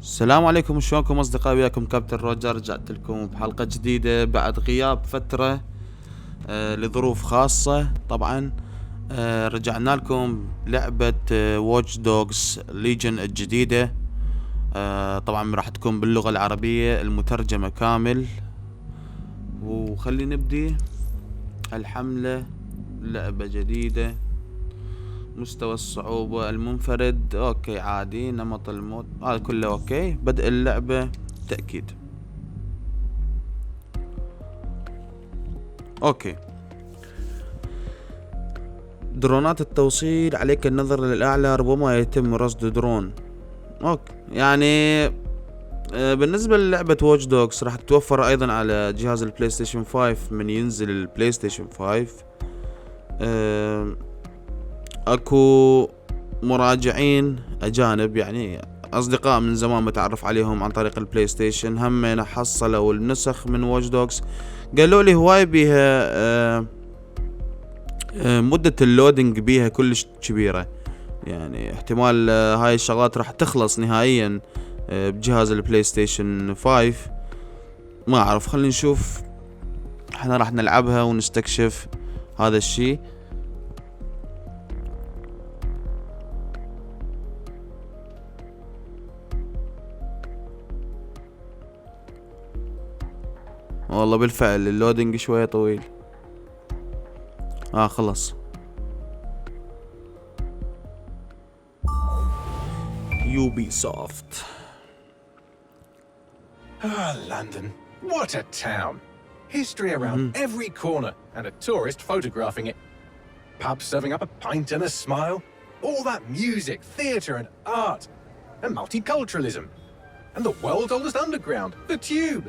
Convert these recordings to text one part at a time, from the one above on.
السلام عليكم، شلونكم اصدقائي؟ وياكم كابتن روجر. رجعت لكم بحلقة جديدة بعد غياب فترة لظروف خاصة طبعا. رجعنا لكم لعبة واتش دوغز ليجن الجديدة. طبعا راح تكون باللغة العربية المترجمة كامل. وخلي نبدي الحملة. لعبة جديدة، مستوى الصعوبة المنفرد اوكي عادي، نمط المود هذا كله اوكي. بدء اللعبة تأكيد اوكي. درونات التوصيل، عليك النظر للأعلى، ربما يتم رصد درون. اوكي يعني بالنسبة للعبة واتش دوغز راح تتوفر ايضا على جهاز البلاي ستيشن 5 من ينزل البلاي ستيشن 5. اكو مراجعين اجانب، يعني اصدقاء من زمان متعرف عليهم عن طريق البلاي ستيشن، هم حصلوا النسخ من واتش دوغز. قالوا لي هواي بيها مدة اللودينج بيها كلش كبيرة، يعني احتمال هاي الشغلات راح تخلص نهائيا بجهاز البلاي ستيشن 5. ما اعرف، خلينا نشوف. احنا راح نلعبها ونستكشف هذا الشيء. والله بالفعل اللودينج شوية طويل. خلص. Ubisoft. London. What a town. History around every corner and a tourist photographing it. Pubs serving up a pint and a smile. All that music, theatre and art. And multiculturalism. And the world's oldest underground, the Tube.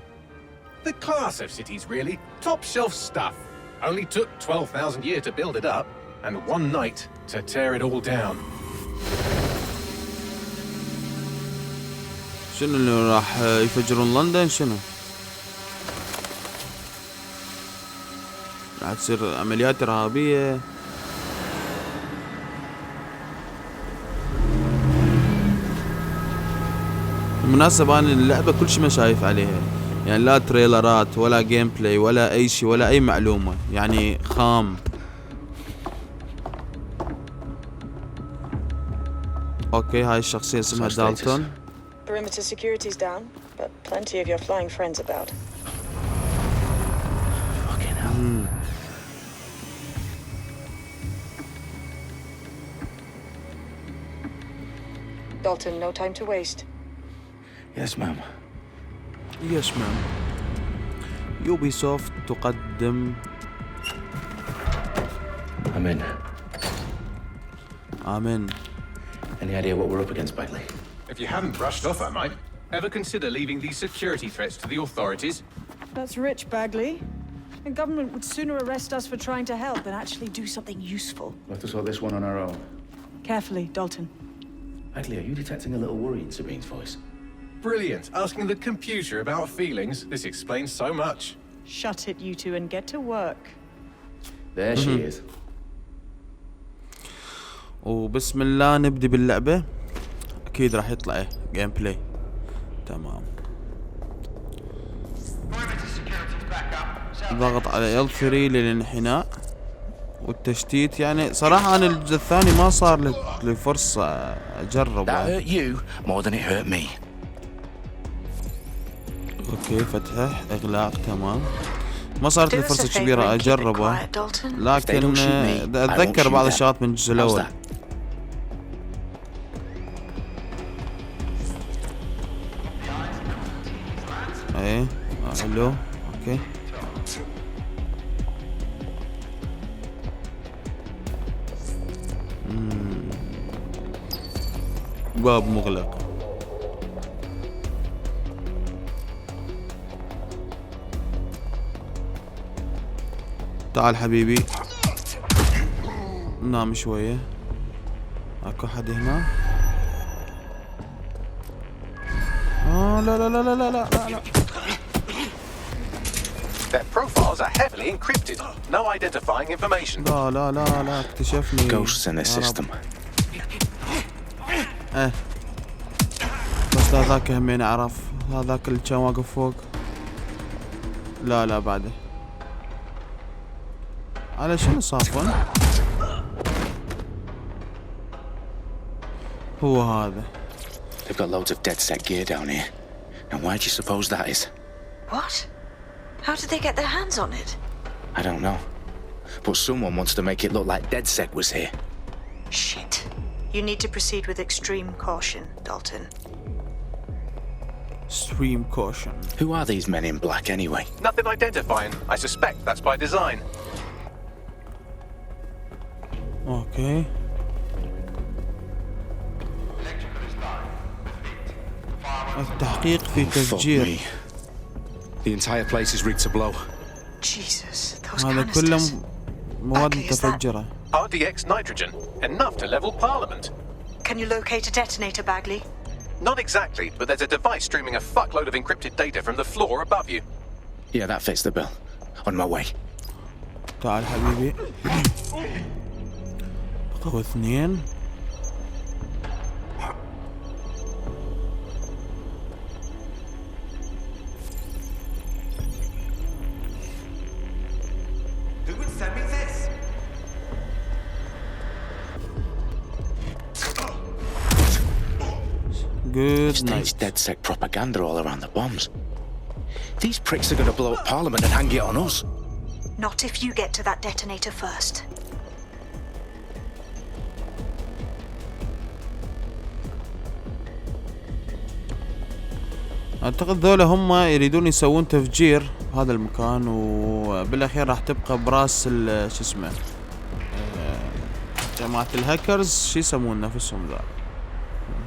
The class of cities, really. Top shelf stuff. Only took 12,000 years to build it up, and one night to tear it all down. شنو اللي راح يفجرون لندن؟ شنو راح تصير عمليات إرهابية؟ بالمناسبة أنا اللعبة كل شيء ما شايف عليها، يعني لا تريلرات ولا جيم بلاي ولا اي شيء ولا اي معلومة، يعني خام. اوكي هاي الشخصية اسمها دالتون. Perimeter security's down, but plenty of your flying friends about. Fucking hell. Dalton, no time to waste. Yes, ma'am. يس مان. يوبيسوفت تقدم I'm in. آمين. Any idea what we're up against, Bagley? If you hadn't brushed off, I might. Ever consider leaving these security threats to the authorities? That's rich, Bagley. The government would sooner arrest us for trying to help than actually do something useful. We'll have to sort this one on our own. Carefully, Dalton. Bagley, are you detecting a little worry in Sabine's voice? Brilliant. Asking the computer about feelings. This explains so much. Shut it, you two, and get to work. There she is. وبسم الله نبدي باللعبة. اكيد راح يطلع جيم بلاي. تمام. ضغط على L3 للانحناء والتشتيت. يعني صراحة انا الجزء الثاني ما صار لي فرصة اجربه. That hurt you more than it hurt me. اوكي فتح اغلاق تمام. ما صارت لي فرصة كبيرة اجربه، لكن اتذكر بعض الشغلات من الجزء الاول. ايه حلو اوكي. باب مغلق. تعال حبيبي نام شوية. اكو حد هنا؟ لا لا لا لا لا لا لا. Their profiles are heavily encrypted. No identifying information. لا لا لا لا اكتشفني. Ghosts in this system. بس هذاك همين اعرف، هذاك اللي كان واقف فوق. لا بعده. على شنو صافن؟ هو هذا. They've got loads of dead set gear down here. And why do you suppose that is? What? How did they get their hands on it? I don't know. But someone wants to make it look like DedSec was here. Shit. You need to proceed with extreme caution, Dalton. Extreme caution. Who are these men in black anyway? Nothing identifying. I suspect that's by design. اوكي. التحقيق في تفجير. The entire place is rigged to blow. Jesus, those هذا كله canisters. مواد Bagley, is that- متفجرة. RDX nitrogen. Enough to level Parliament. Can you locate a detonator, Bagley? Not exactly, but there's a device streaming a fuckload of encrypted data from the floor above you. Yeah, that fits the bill. On my way. تعال حبيبي. بقوا اثنين. Who would send me this? Good Staged night. DedSec propaganda all around the bombs. These pricks are going to blow up Parliament and hang it on us. Not if you get to that detonator first. اعتقد ذولا هم يريدون يسوون تفجير هذا المكان، وبالاخير راح تبقى براس شو اسمه جماعة الهاكرز. شو يسمون نفسهم ذا؟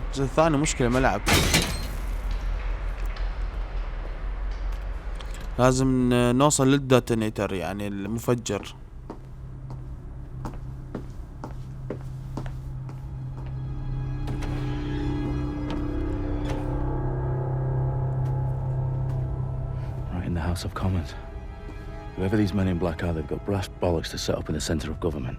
الجزء الثاني مشكلة ملعب. لازم نوصل للديتونيتر يعني المفجر. Right in the House of Commons. Whoever these men in black are, they've got brass bollocks to set up in the centre of government.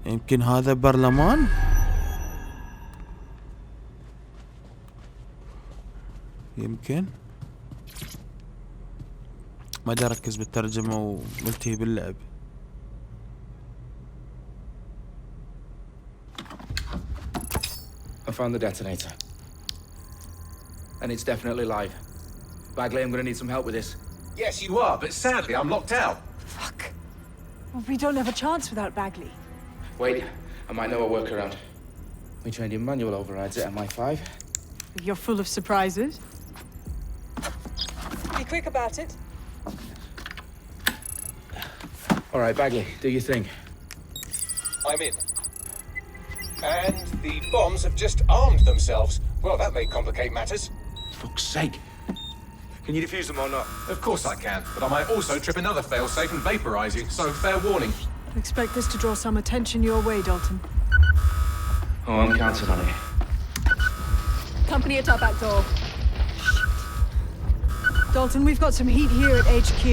يمكن هذا برلمان؟ يمكن ما دا اركز بالترجمة وملتهي باللعب. I found the detonator. And it's definitely live. Bagley, I'm gonna need some help with this. Yes, you are, but sadly I'm locked out. Fuck. Well, we don't have a chance without Bagley. Wait, I might know a workaround. We trained in manual overrides at MI5. You're full of surprises. Be quick about it. All right, Bagley, do your thing. I'm in. And the bombs have just armed themselves. Well, that may complicate matters. Fuck's sake. Can you defuse them or not? Of course I can, but I might also trip another failsafe and vaporize you, so fair warning. I expect this to draw some attention your way, Dalton. Oh, I'm counting on it. Company at our back door. Dalton, we've got some heat here at HQ.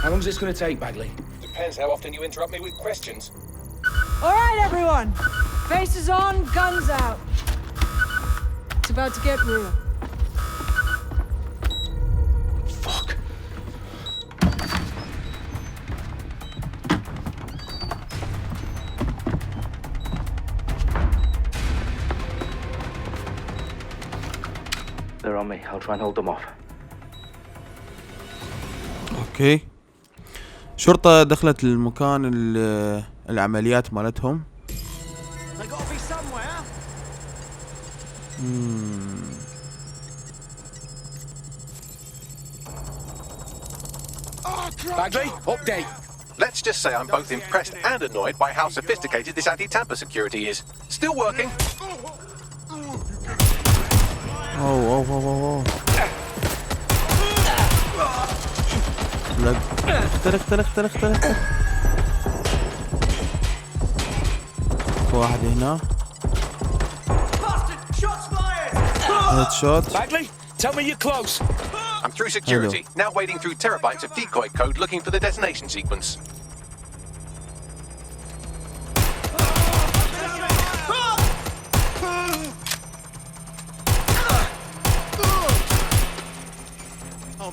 How long's this gonna take, Bagley? Depends how often you interrupt me with questions. All right, everyone. Faces on, guns out. It's about to get real. Fuck. They're on me. I'll try and hold them off. اوكي. شرطة دخلت المكان العمليات مالتهم. They gotta be somewhere. Bagley, update. Let's just say I'm both impressed and annoyed by how sophisticated this anti-tamper security is. Still working. اوه اوه اوه اوه. اخترق. واحد هنا. Bastard! Shots fired! هيد شوت. Bagley, tell me you're close. I'm through security, now wading through terabytes of decoy code looking for the detonation sequence.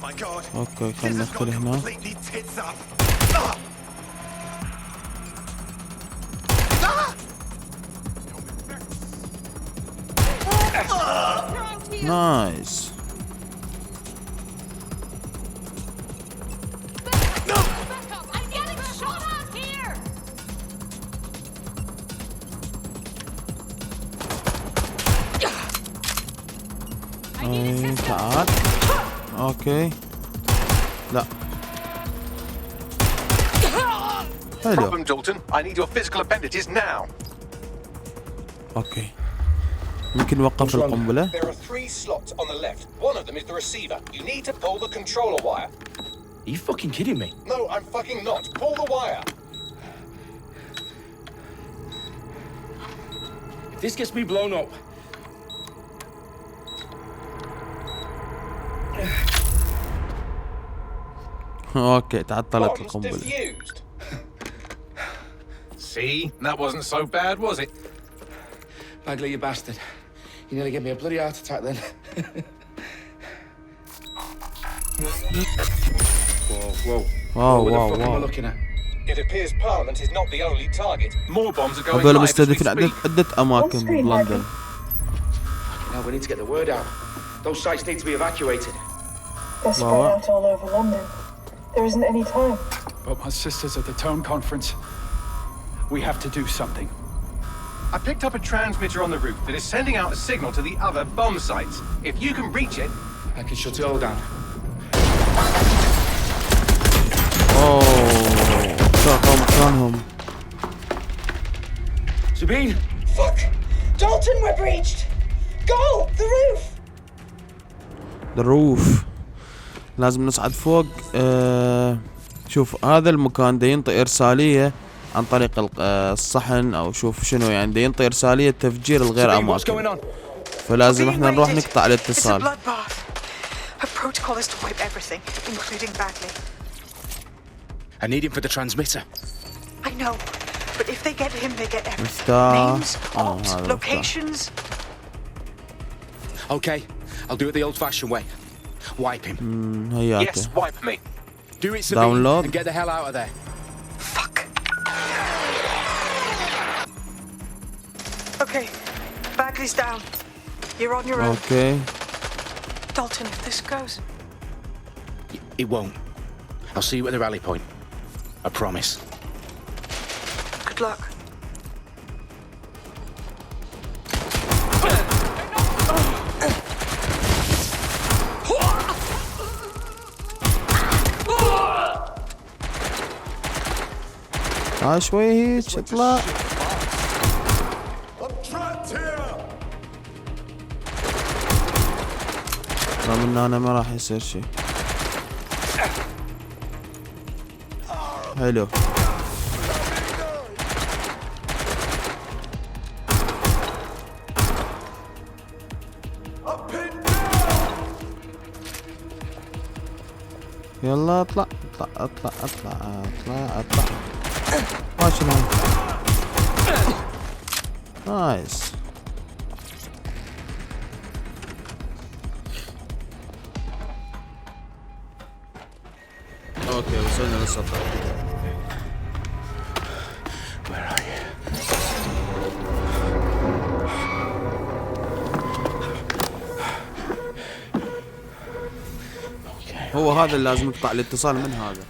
my god. اوكي This خلينا has gone ندخل هنا. completely tits up. نايس. اي تعال. اوكي لا حلو. Problem, Dalton. I need your physical appendages now. اوكي ممكن نوقف القنبلة. There are 3 slots on the left. One of them is the receiver. You need to pull the controller wire. Are you fucking kidding me? No, I'm fucking not. Pull the wire. If this gets me blown up. اوكي تعطلت Bombs القنبلة. defused. See? That wasn't so bad, was it? Bagley, you bastard. You nearly gave me a bloody heart attack then. Whoa. واو What the واو fuck am I واو. looking at? It appears Parliament is not the only target. More bombs are going هذول live as we مستهدفين speak. عدة أماكن بلندن. Now we need to get the word out. Those sites need to be evacuated. They're spread out all over London. There isn't any time. But my sister's at the town conference. We have to do something. I picked up a transmitter on the roof that is sending out a signal to the other bomb sites. If you can reach it... I can shut it all down. اوه شاقوا مكانهم. Sabine! Fuck! Dalton, we're breached! Go! The roof! الروف لازم نصعد فوق. شوف هذا المكان دا ينطي إرسالية عن طريق الصحن أو شوف شنو يعني دا ينطي إرسالية تفجير الغير أماكن. فلازم احنا نروح نقطع الاتصال. It's a bloodbath. Her protocol is to wipe everything, including Bagley. I need him for the transmitter. I know, but if they get him, they get everything. مفتاح. Names, ops, هذا مفتاح. locations. Okay, I'll do it the old-fashioned way. Wipe him. هياته. Yes, wipe me. Do it, Sabine, Download. and get the hell out of there. Fuck. Okay, Bagley's down. You're on your own. اوكي Dalton, if this goes. It won't. I'll see you at the rally point. I promise. Good luck. شوي هيك اطلع. رغم ان انا ما راح يصير شي. حلو. يلا اطلع اطلع اطلع اطلع اطلع اطلع. ماشي معي. نايس. اوكي وصلنا للسطح. Where are you? هو هذا اللي لازم نقطع الاتصال من هذا.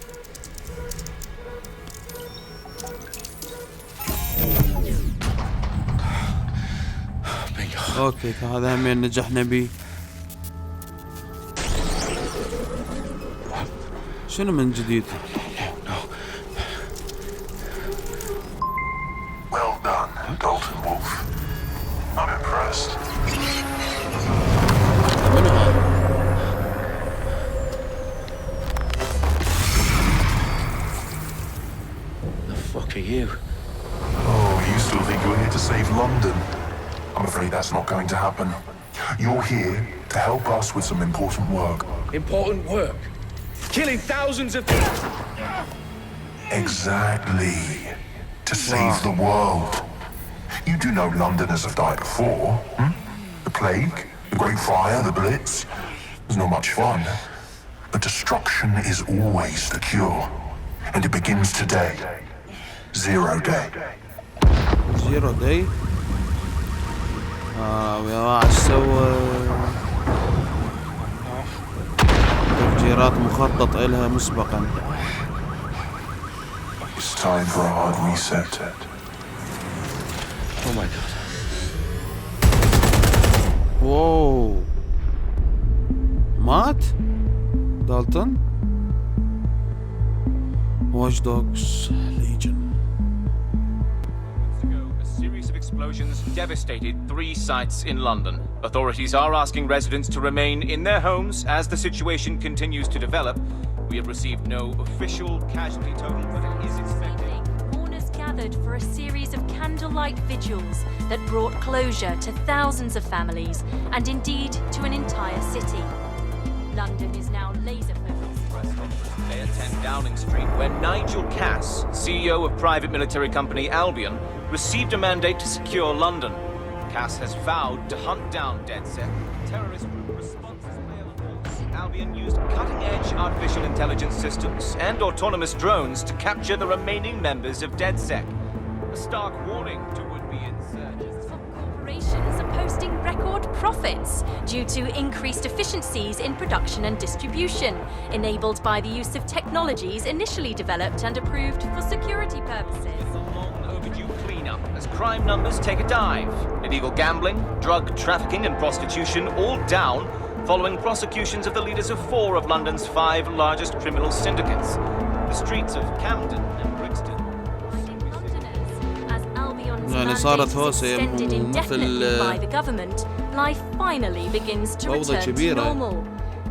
اوكي فهذا همين نجحنا بيه. شنو من جديد؟ Well done, Dalton Wolf. I'm impressed. منو هذا؟ The fuck are you? Oh, you still think you're here to save London? I'm afraid that's not going to happen. You're here to help us with some important work. Important work? Killing thousands of people? Exactly. To save the world. You do know Londoners have died before, hmm? The plague, the Great Fire, the Blitz. It's not much fun. but destruction is always the cure. And it begins today. 0 day. 0 day. ويا واحد سوى تفجيرات مخطط إلها مسبقا. It's time for a hard reset. Oh my god. واو مات دالتون. Watch Dogs Legion. A series of explosions devastated 3 sites in London. Authorities are asking residents to remain in their homes as the situation continues to develop. We have received no official casualty total, but it is expected. Mourners gathered for a series of candlelight vigils that brought closure to thousands of families and indeed to an entire city. London is now laser-focused. Press conference today at 10 Downing Street, where Nigel Cass, CEO of private military company Albion, received a mandate to secure London. Cass has vowed to hunt down DedSec. Terrorist responses failed. Albion used cutting-edge artificial intelligence systems and autonomous drones to capture the remaining members of DedSec. A stark warning to would-be insurgents. Corporations are posting record profits due to increased efficiencies in production and distribution, enabled by the use of technologies initially developed and approved for security purposes. A long overdue cleanup as crime numbers take a dive. Illegal gambling, drug trafficking and prostitution all down following prosecutions of the leaders of 4 of London's 5 largest criminal syndicates. The streets of Camden and Brixton. يعني صارت هوسة مثل by the government, life finally begins to return to normal.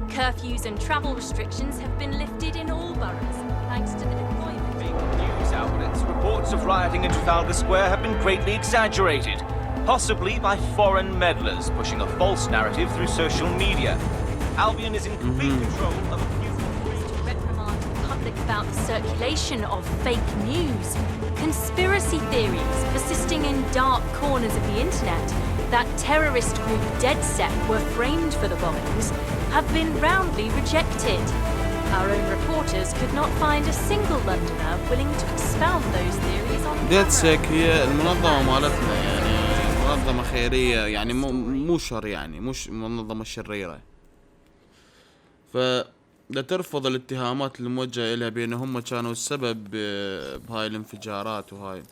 Curfews and travel restrictions have been lifted in all boroughs thanks to the deployment. News outlets reports of rioting in Trafalgar Square have been greatly exaggerated, possibly by foreign meddlers pushing a false narrative through social media. Albion is in complete control of a few to reprimand the public about the circulation of fake news. Conspiracy theories persisting in dark corners of the internet that terrorist group DedSec were framed for the bombings have been roundly rejected. Our own reporters could not find a single Londoner willing to expound those theories on camera. DedSec هي المنظمة مالتنا، يعني منظمة خيرية، يعني مو شر، يعني مش منظمة شريرة. لا ترفض الاتهامات الموجهة إليها بأن هم كانوا السبب بهاي الانفجارات وهاي.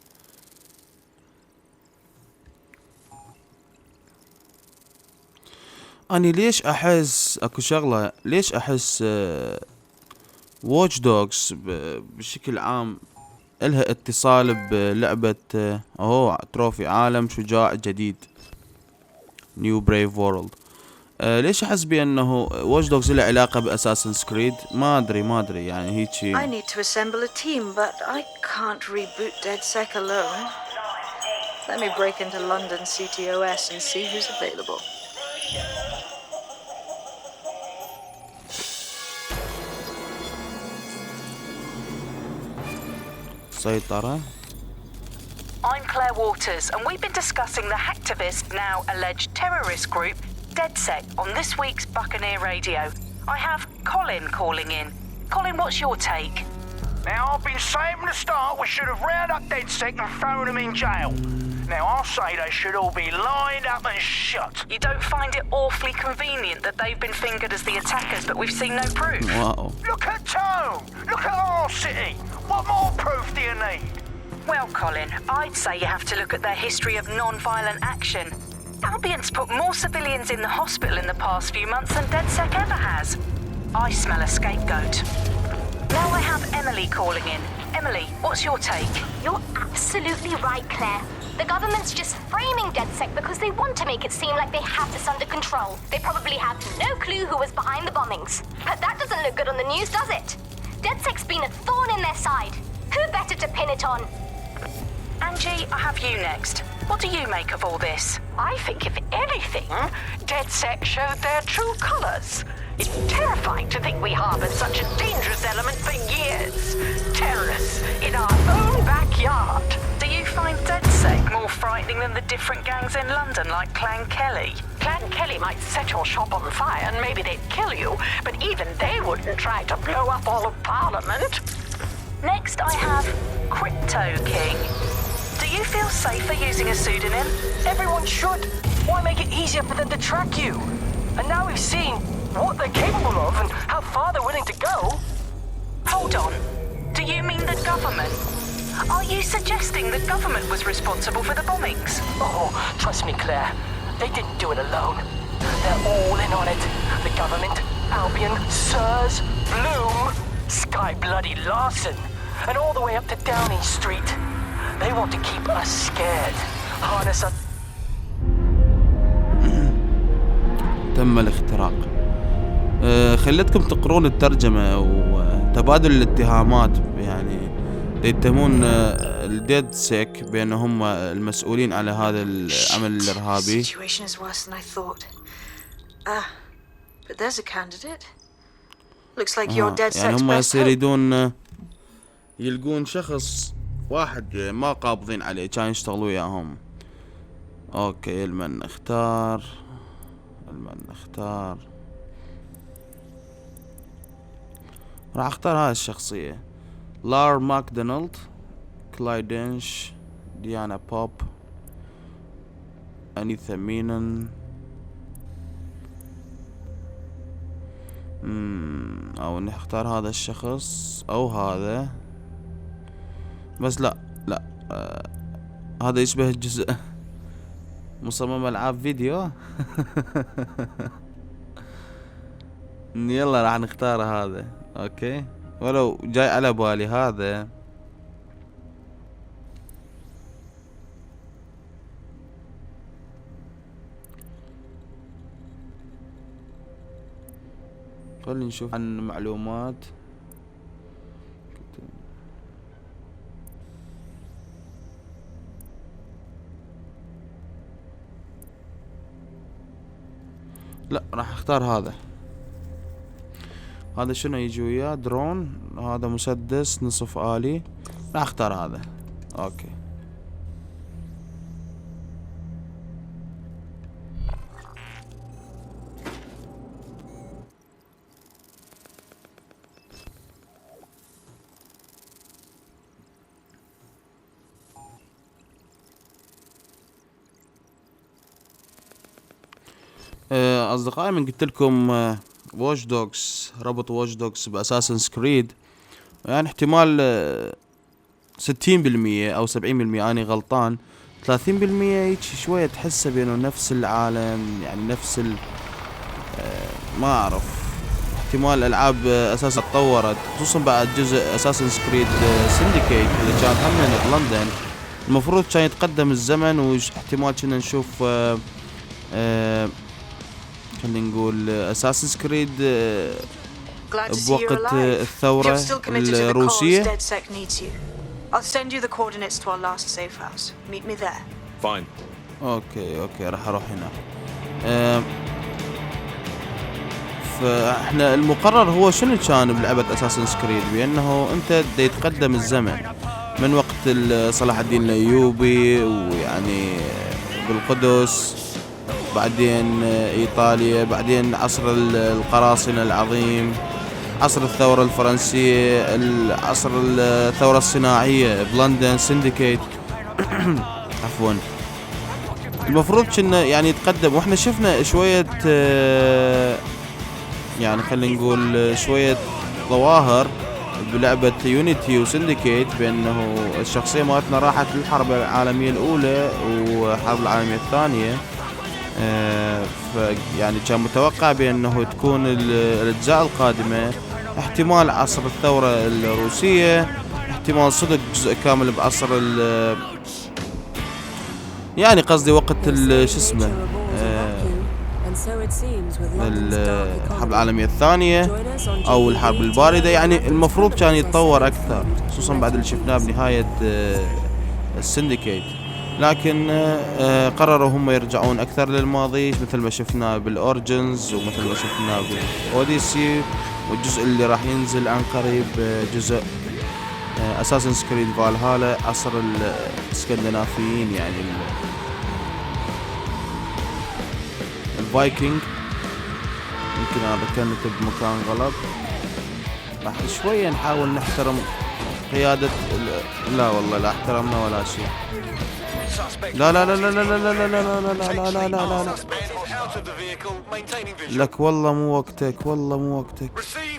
أني ليش أحس أكو شغلة، ليش أحس واتش دوغز بشكل عام إلها اتصال بلعبة تروفي عالم شجاع جديد نيو بريف وورلد. ليش أحس بأنه واتش دوغز له علاقة بأساسنز كريد؟ ما أدري يعني هيجي. I need to assemble a team, but I can't reboot DedSec alone. Let me break into London CTOS and see who's available. سيطرة. I'm Claire Waters, and we've been discussing the hacktivist, now alleged terrorist group, DedSec, on this week's Buccaneer Radio. I have Colin calling in. Colin, what's your take? Now, I've been saying from the start we should have rounded up DedSec and thrown them in jail. Now, I'll say they should all be lined up and shot. You don't find it awfully convenient that they've been fingered as the attackers, but we've seen no proof? Wow. Look at Tone! Look at our city! What more proof do you need? Well, Colin, I'd say you have to look at their history of non-violent action. Albion's put more civilians in the hospital in the past few months than DedSec ever has. I smell a scapegoat. Now I have Emily calling in. Emily, what's your take? You're absolutely right, Claire. The government's just framing DedSec because they want to make it seem like they have this under control. They probably have no clue who was behind the bombings. But that doesn't look good on the news, does it? DedSec's been a thorn in their side. Who better to pin it on? Angie, I have you next. What do you make of all this? I think, if anything, DedSec showed their true colours. It's terrifying to think we harboured such a dangerous element for years. Terrorists in our own backyard. Do you find DedSec more frightening than the different gangs in London, like Clan Kelly. Clan Kelly might set your shop on fire and maybe they'd kill you, but even they wouldn't try to blow up all of Parliament. Next, I have Crypto King. Do you feel safer using a pseudonym? Everyone should. Why make it easier for them to track you? And now we've seen what they're capable of and how far they're willing to go. Hold on. Do you mean the government? Are you suggesting the government was responsible for the bombings? Oh, trust me, Claire. They didn't do it alone. They're all in on it. The government, Albion, Sirs, Bloom, Sky Bloody Larson, and all the way up to Downing Street. They want to keep us scared. Harness us. تم الاختراق. خليتكم تقرون الترجمة وتبادل الاتهامات، يعني يتهمون الديد سيك بأنهم المسؤولين على هذا العمل الإرهابي. يعني هم يريدون يلقون شخص واحد ما قابضين عليه كان يشتغلوا وياهم. اوكي، المن نختار راح اختار هاي الشخصية، لار ماكدونالد، كلايدنش، ديانا بوب، أنيثا مينن. او نختار هذا الشخص او هذا، بس لا هذا يشبه الجزء مصمم العاب فيديو. يلا راح نختار هذا. اوكي، ولو جاي على بالي هذا. خلينا نشوف عن معلومات. لا راح اختار هذا شنو يجي وياه؟ درون، هذا مسدس نصف آلي. راح اختار هذا. اوكي، اصدقائي، من قلت لكم واتش دوغز، ربط واتش دوغز باساسنز كريد، يعني احتمال 60% او 70%، اني غلطان. 30% هيك شوية تحسه بانه نفس العالم، يعني نفس ما اعرف، احتمال الالعاب اساسا تطورت، خصوصا بعد جزء اساسنز كريد سندكيت اللي كان هم بلندن. المفروض كان يتقدم الزمن، واحتمال كنا نشوف خلينا نقول اساسنز كريد بوقت الثورة الروسية. اوكي راح اروح هناك. فاحنا المقرر هو شنو كان بلعبة اساسنز كريد، بانه انت يتقدم الزمن من وقت صلاح الدين الايوبي، ويعني بالقدس، بعدين ايطاليا، بعدين عصر القراصنة العظيم، عصر الثورة الفرنسية، عصر الثورة الصناعية بلندن سندكيت. عفوا، المفروض كنا يعني يتقدم، واحنا شفنا شوية يعني خلينا نقول شوية ظواهر بلعبة يونيتي وسندكيت، بأنه الشخصية مالتنا راحت للحرب العالمية الأولى والحرب العالمية الثانية. يعني كان متوقع بأنه تكون الأجزاء القادمة احتمال عصر الثورة الروسية، احتمال صدق جزء كامل بعصر يعني قصدي وقت شو اسمه الحرب العالمية الثانية أو الحرب الباردة. يعني المفروض كان يتطور أكثر، خصوصا بعد اللي شفناه بنهاية السندكيت. لكن قرروا هم يرجعون أكثر للماضي، مثل ما شفنا بالأورجنز، ومثل ما شفنا بالأوديسي، والجزء اللي راح ينزل عن قريب جزء أساسنز كريد فالهالا، عصر الاسكندنافيين، يعني فايكنج. يمكن هذا كانت بمكان غلط. راح شوية نحاول نحترم قيادة لا والله لا احترمنا ولا شيء. لا لا لا لا لا لا لا لا لا لا لا لا لا لا لك والله مو وقتك، والله مو وقتك.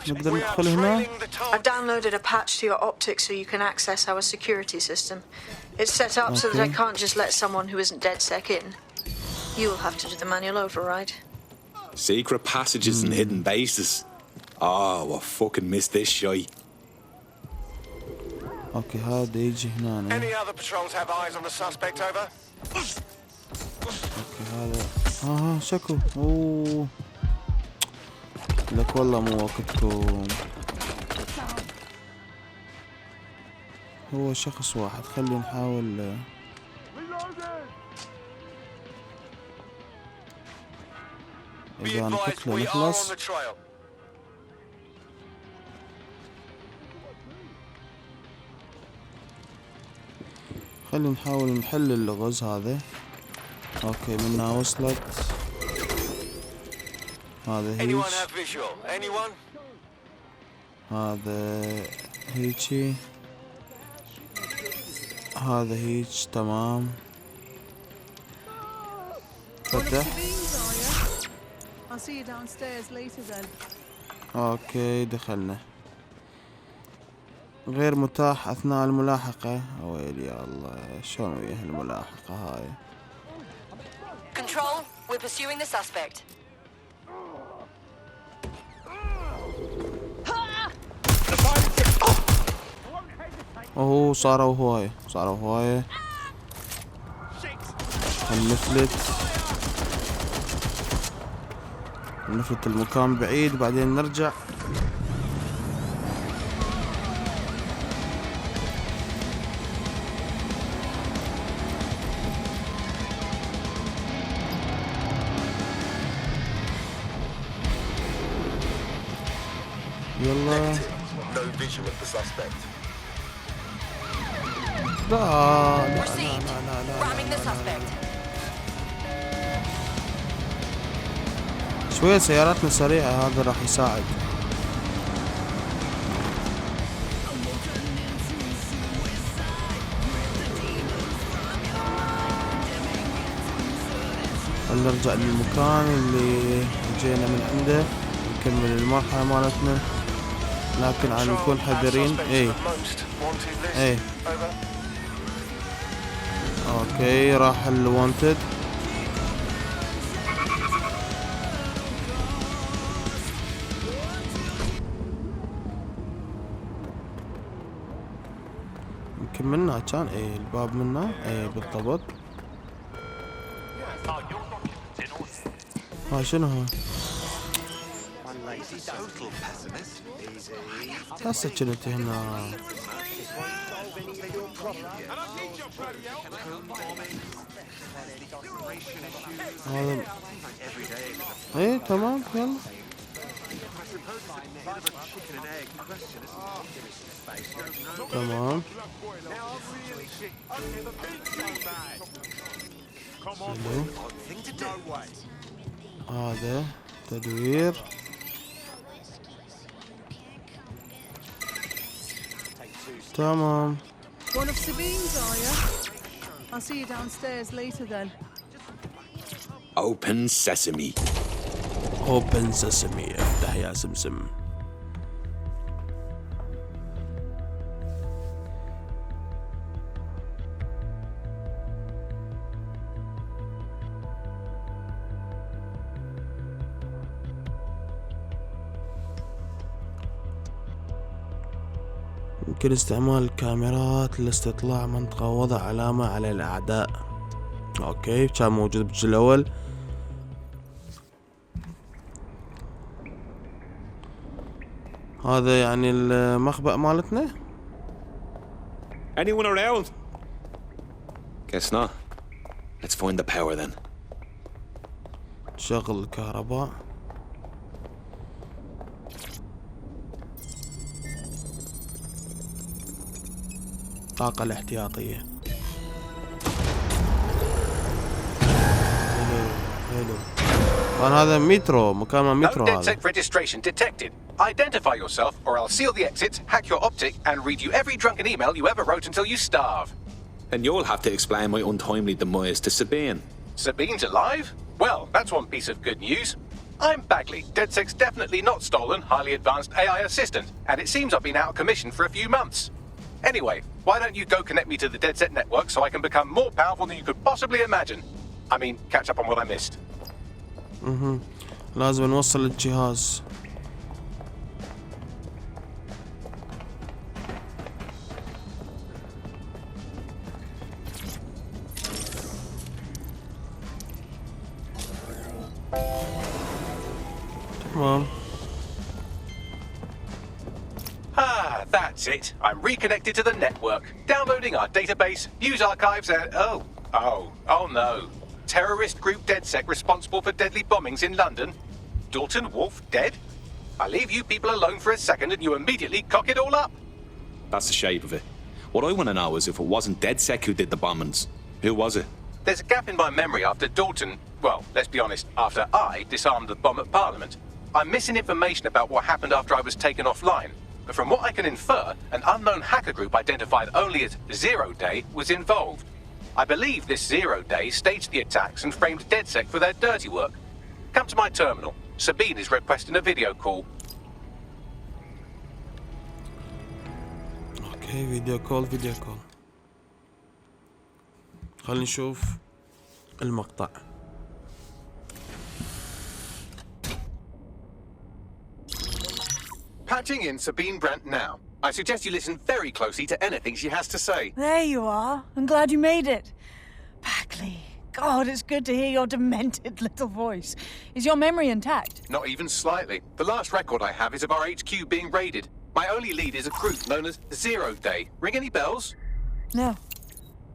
نقدر ندخل هنا. I've downloaded a patch to your optics so you can access our security system. It's set up so that I can't just let someone who isn't DedSec in. You'll have to do the manual override. Secret passages and hidden bases. Oh, I fucking missed this shy. اوكي هذا يجي هنا. Any other patrols have eyes on the suspect over? اوكي هذا شكو. اوه لك والله مو وقتكم. هو شخص واحد، خلي نحاول. إذا نفكله نخلص. خلي نحاول نحل اللغز هذا. اوكي منها وصلت. هذا هيج. هذا هيجي. هذا هيج تمام. فتح. اوكي دخلنا. غير متاح اثناء الملاحقة. ويلي يا الله شلون وياه الملاحقة هاي. Control, we're pursuing the suspect. اوه صاروا هواية. نفلت المكان بعيد بعدين نرجع. يلا. لا شوية سياراتنا سريعة، هذا راح يساعد. نرجع للمكان اللي جينا من عنده نكمل المرحلة مالتنا، لكن عن نكون حذرين. ايه اوكي راح الوانتد. يمكن منا كان الباب منا بالضبط. شنو هو؟ هسه كنت هنا. هذا تمام يلا. تمام هذا تدوير. تمام. One of Sabine's, are you? I'll see you downstairs later then. Open sesame. Open sesame. افتح يا سمسم. يمكن استعمال الكاميرات لاستطلاع منطقة ووضع علامة على الأعداء. اوكي كان موجود بالجزء الأول. هذا يعني المخبأ مالتنا. Anyone around? Guess not. Let's find the power then. شغل الكهرباء. الطاقة الاحتياطية. حلو. طبعا هذا مترو، مكان No مترو هذا. DedSec registration detected. Identify yourself or I'll seal the exits, hack your optic and read you every drunken email you ever wrote until you starve. And you'll have to explain my untimely demise to Sabine. Sabine's alive? Well, that's one piece of good news. I'm Bagley, DedSec's definitely not stolen, highly advanced AI assistant, and it seems I've been out of commission for a few months. Anyway, why don't you go connect me to the DedSec network so I can become more powerful than you could possibly imagine? I mean, catch up on what I missed. لازم نوصل الجهاز. تمام. Ah, that's it. I'm reconnected to the network, downloading our database, news archives, and oh no. Terrorist group DedSec responsible for deadly bombings in London. Dalton Wolfe dead? I leave you people alone for a second and you immediately cock it all up. That's the shape of it. What I want to know is if it wasn't DedSec who did the bombings, who was it? There's a gap in my memory after Dalton, well, let's be honest, after I disarmed the bomb at Parliament. I'm missing information about what happened after I was taken offline. But from what I can infer, an unknown hacker group identified only as Zero Day was involved. I believe this Zero Day staged the attacks and framed DedSec for their dirty work. Come to my terminal. Sabine is requesting a video call. اوكي فيديو كول. خلينا نشوف المقطع. Patching in Sabine Brandt now. I suggest you listen very closely to anything she has to say. There you are. I'm glad you made it. Bagley. God, it's good to hear your demented little voice. Is your memory intact? Not even slightly. The last record I have is of our HQ being raided. My only lead is a group known as Zero Day. Ring any bells? No.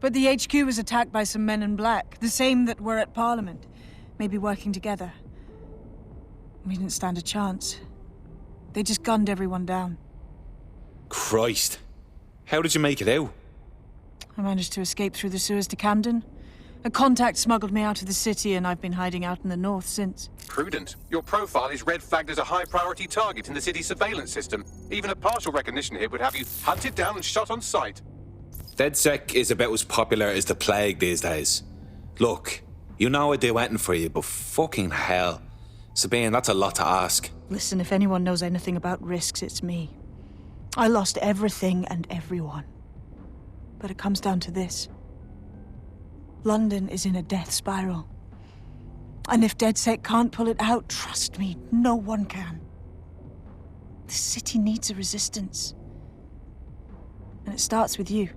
But the HQ was attacked by some men in black, the same that were at Parliament. Maybe working together. We didn't stand a chance. They just gunned everyone down. Christ. How did you make it out? I managed to escape through the sewers to Camden. A contact smuggled me out of the city and I've been hiding out in the north since. Prudent. Your profile is red flagged as a high-priority target in the city's surveillance system. Even a partial recognition here would have you hunted down and shot on sight. DedSec is about as popular as the plague these days. Look, you know I'd do anything for you, but fucking hell. Sabine, that's a lot to ask. Listen, if anyone knows anything about risks, it's me. I lost everything and everyone. But it comes down to this. London is in a death spiral. And if DedSec can't pull it out, trust me, no one can. The city needs a resistance. And it starts with you.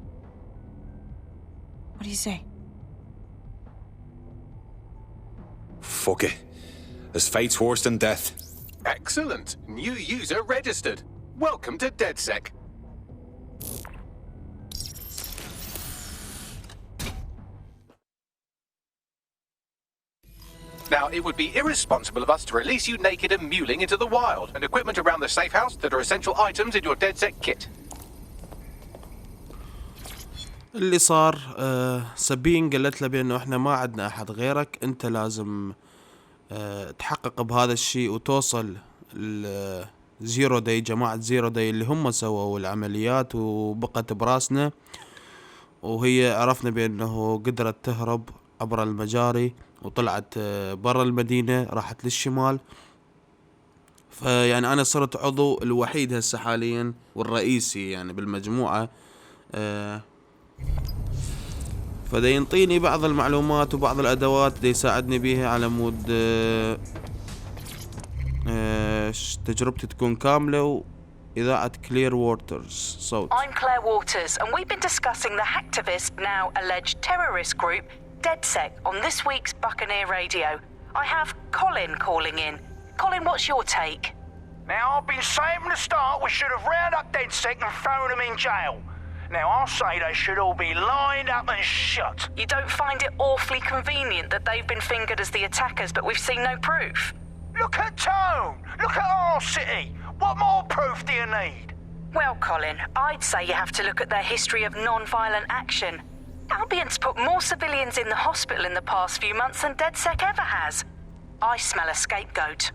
What do you say? Fuck it. As fate's worse than death. Excellent. New user registered. Welcome to DedSec. Now, it would be irresponsible of us to release you naked and mewling into the wild, and equipment around the safe house that are essential items in your DedSec kit. اللي صار سابين قالت له بأنه احنا ما عندنا أحد غيرك، أنت لازم تحقق بهذا الشيء وتوصل زيرو داي، جماعة زيرو داي اللي هم سووا العمليات وبقت براسنا. وهي عرفنا بأنه قدرت تهرب عبر المجاري وطلعت برا المدينة، راحت للشمال. فيعني أنا صرت عضو الوحيد هسه حاليا والرئيسي يعني بالمجموعة. فدا ينطيني بعض المعلومات وبعض الأدوات دي يساعدني بيها على مود تجربتي تكون كاملة وإذاعة Clear Waters صوت. I'm Claire Waters and we've been discussing the hacktivist, now alleged terrorist group DedSec on this week's Buccaneer Radio. I have Colin calling in. Colin, what's your take? Now, I've been saying from the start we should have rounded up DedSec and thrown them in jail. Now, I'll say they should all be lined up and shot. You don't find it awfully convenient that they've been fingered as the attackers, but we've seen no proof? Look at Tone! Look at our city! What more proof do you need? Well, Colin, I'd say you have to look at their history of non-violent action. Albion's put more civilians in the hospital in the past few months than DedSec ever has. I smell a scapegoat.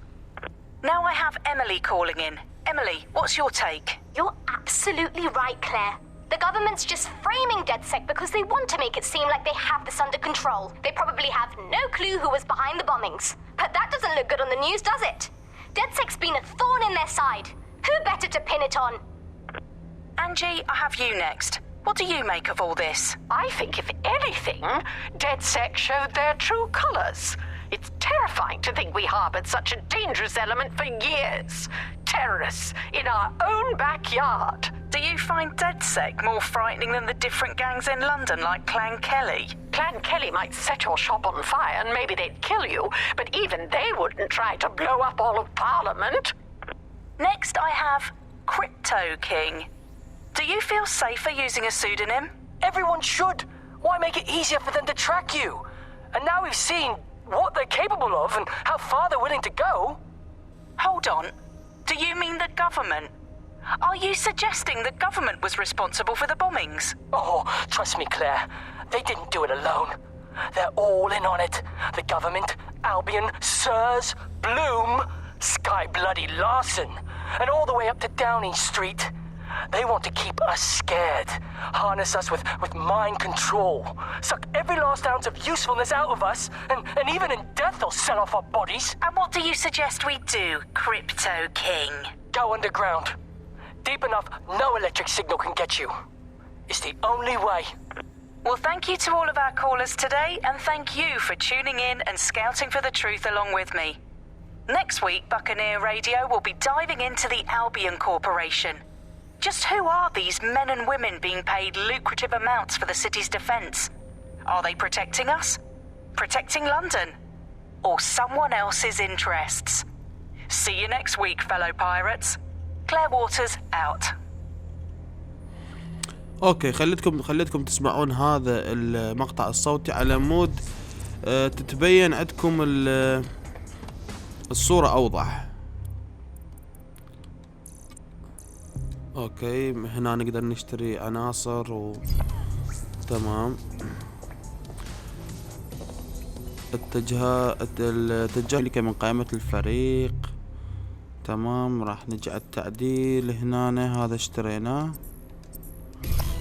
Now I have Emily calling in. Emily, what's your take? You're absolutely right, Claire. The government's just framing DedSec because they want to make it seem like they have this under control. They probably have no clue who was behind the bombings. But that doesn't look good on the news, does it? DedSec's been a thorn in their side. Who better to pin it on? Angie, I have you next. What do you make of all this? I think, if anything, DedSec showed their true colors. It's terrifying to think we harbored such a dangerous element for years. Terrorists in our own backyard. Do you find DedSec more frightening than the different gangs in London, like Clan Kelly? Clan Kelly might set your shop on fire and maybe they'd kill you, but even they wouldn't try to blow up all of Parliament. Next, I have Crypto King. Do you feel safer using a pseudonym? Everyone should. Why make it easier for them to track you? And now we've seen what they're capable of and how far they're willing to go. Hold on. Do you mean the government? Are you suggesting the government was responsible for the bombings? Oh, trust me, Claire. They didn't do it alone. They're all in on it. The government, Albion, Sirs, Bloom, Sky Bloody Larson, and all the way up to Downing Street. They want to keep us scared, harness us with mind control, suck every last ounce of usefulness out of us, and even in death they'll sell off our bodies. And what do you suggest we do, Crypto King? Go underground. Deep enough, no electric signal can get you. It's the only way. Well, thank you to all of our callers today, and thank you for tuning in and scouting for the truth along with me. Next week, Buccaneer Radio will be diving into the Albion Corporation. Just who are these men and women being paid lucrative amounts for the city's defence? Are they protecting us? Protecting London? Or someone else's interests? See you next week, fellow pirates. Claire Waters out. اوكي، خليتكم تسمعون هذا المقطع الصوتي على مود تتبين عندكم الصورة اوضح. اوكي، هنا نقدر نشتري عناصر تمام. الاتجاه لك من قائمة الفريق. تمام، راح نجي على التعديل هنا. هذا اشتريناه.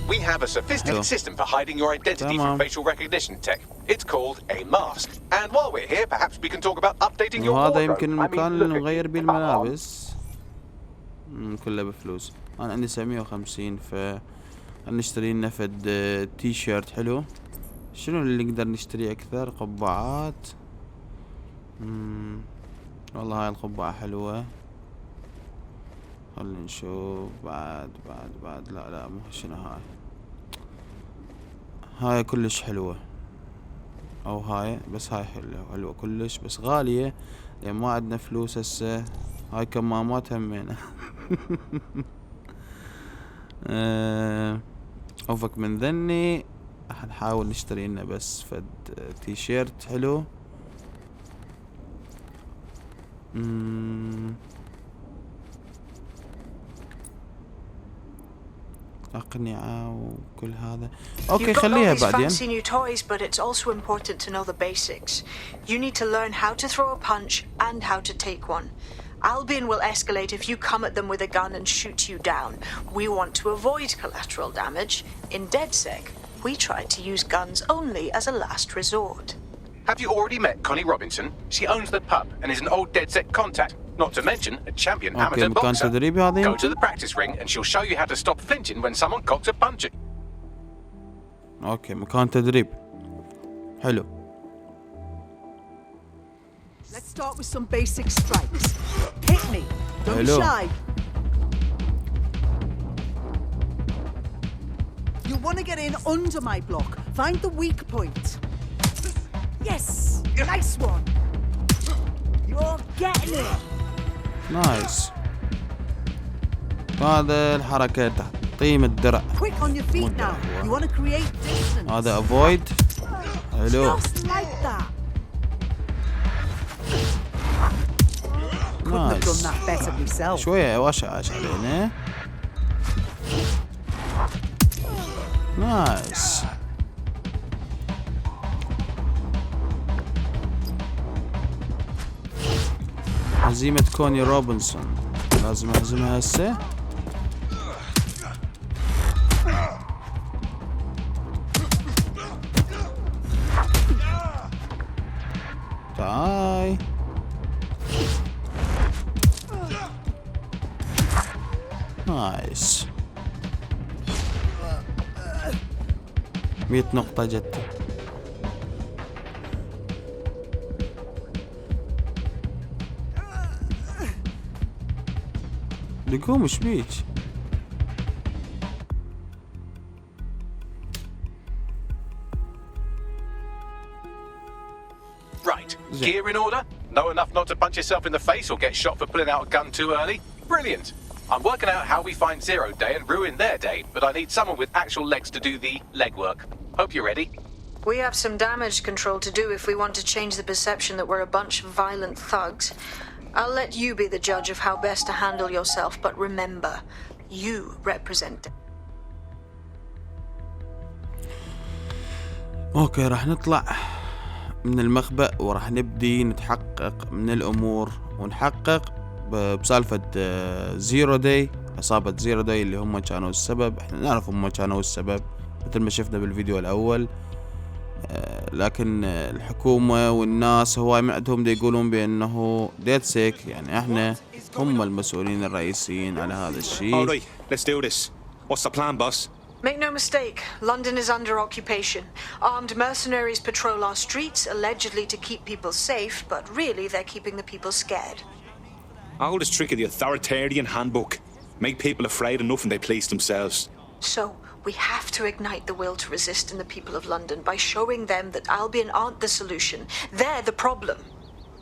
We have a sophisticated system for hiding your identity from facial recognition tech. It's called a mask. And while we're here, perhaps we can talk about updating your wardrobe. وهذا يمكن المكان اللي نغير بيه الملابس. كله بفلوس. انا عندي 750 نشتري لنا فد تي شيرت حلو. شنو اللي نقدر نشتريه اكثر؟ قبعات. والله هاي القبعة حلوة. خلينا نشوف بعد لا مو شنو هاي كلش حلوة، او هاي بس هاي حلوة كلش، بس غالية يعني ما عندنا فلوس هسه. هاي كمامات همينة. اوفك من ذني. راح نحاول نشتري لنا بس فد تي شيرت حلو. أقنعة وكل هذا. أوكي خليها بعدين. Fancy new toys, but it's also important to know the basics. You need to learn how to throw a punch and how to take one. Albion will escalate if you come at them with a gun and shoot you down. We want to avoid collateral damage. In DedSec, we try to use guns only as a last resort. Have you already met Connie Robinson? She owns the pub and is an old DedSec contact. Not to mention a champion amateur boxer. Go to the practice ring and she'll show you how to stop flinching when someone cocks a punch at you. اوكي، مكان تدريب حلو. Let's start with some basic strikes. Hit me. Don't be shy. You want to get in under my block. Find the weak point. Yes! Nice one! You're getting it! نايس. هذا الحركة تحطيم الدرع. Quick on your feet now. You want to create distance. هذا avoid. حلو. Just like that. Couldn't have done that better myself. شوية واشعش علينا. نايس. هزيمة كوني روبنسون. لازم اهزمها هسه. تعاي. نايس. 100 نقطة جت. لقوم ايش بيك؟ Right. Gear in order? Know enough not to punch yourself in the face or get shot for pulling out a gun too early? Brilliant. I'm working out how we find Zero Day and ruin their day, but I need someone with actual legs to do the legwork. Hope you're ready. We have some damage control to do if we want to change the perception that we're a bunch of violent thugs. I'll let you be the judge of how best to handle yourself, but remember, you represent it. اوكي، راح نطلع من المخبأ وراح نبدي نتحقق من الامور ونحقق بسالفة زيرو داي، عصابة زيرو داي اللي هم كانوا السبب. احنا نعرف هم كانوا السبب مثل ما شفنا بالفيديو الاول، لكن الحكومة والناس هواي ما عندهم دي يقولون بانه ديد سيك، يعني احنا هم المسؤولين الرئيسيين على هذا الشيء. Alright, let's do this. What's the plan, boss? Make no mistake, London is under occupation. Armed mercenaries patrol our streets, allegedly to keep people safe, but really they're keeping the people scared. All this trick of the authoritarian handbook. Make people afraid enough and they police themselves. So, we have to ignite the will to resist in the people of London by showing them that Albion aren't the solution. They're the problem.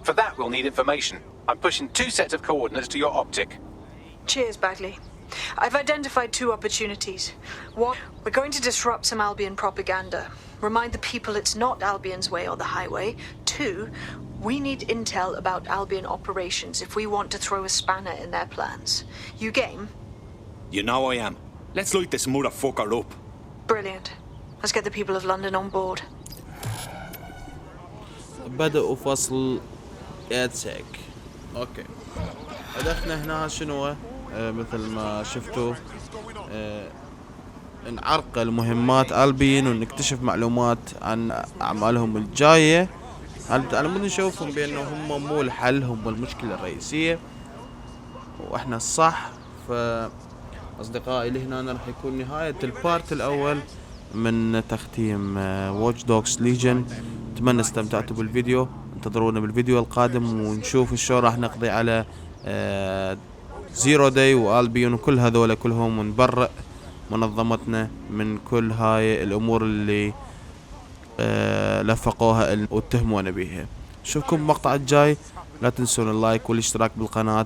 For that, we'll need information. I'm pushing 2 sets of coordinates to your optic. Cheers, Bagley. I've identified 2 opportunities. One, we're going to disrupt some Albion propaganda. Remind the people it's not Albion's way or the highway. 2, we need intel about Albion operations if we want to throw a spanner in their plans. You game? You know I am. Let's light this motherfucker up. Brilliant. Let's get the people of London on board. بدأوا فصل إيدسيك. اوكي، هدفنا هنا شنو؟ مثل ما شفتوا، نعرقل مهمات ألبين ونكتشف معلومات عن أعمالهم الجاية على مود نشوفهم بأنه هم مو الحل، هم المشكلة الرئيسية وإحنا الصح. فأصدقائي لهنا راح يكون نهاية البارت الأول من تختيم واتش دوغز ليجن. أتمنى استمتعتوا بالفيديو، انتظرونا بالفيديو القادم ونشوف شلون راح نقضي على زيرو داي وألبيون وكل هذول كلهم، ونبرئ منظمتنا من كل هاي الأمور اللي لفقوها واتهمونا بيها. نشوفكم بالمقطع الجاي، لا تنسون اللايك والاشتراك بالقناة،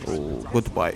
وجود باي.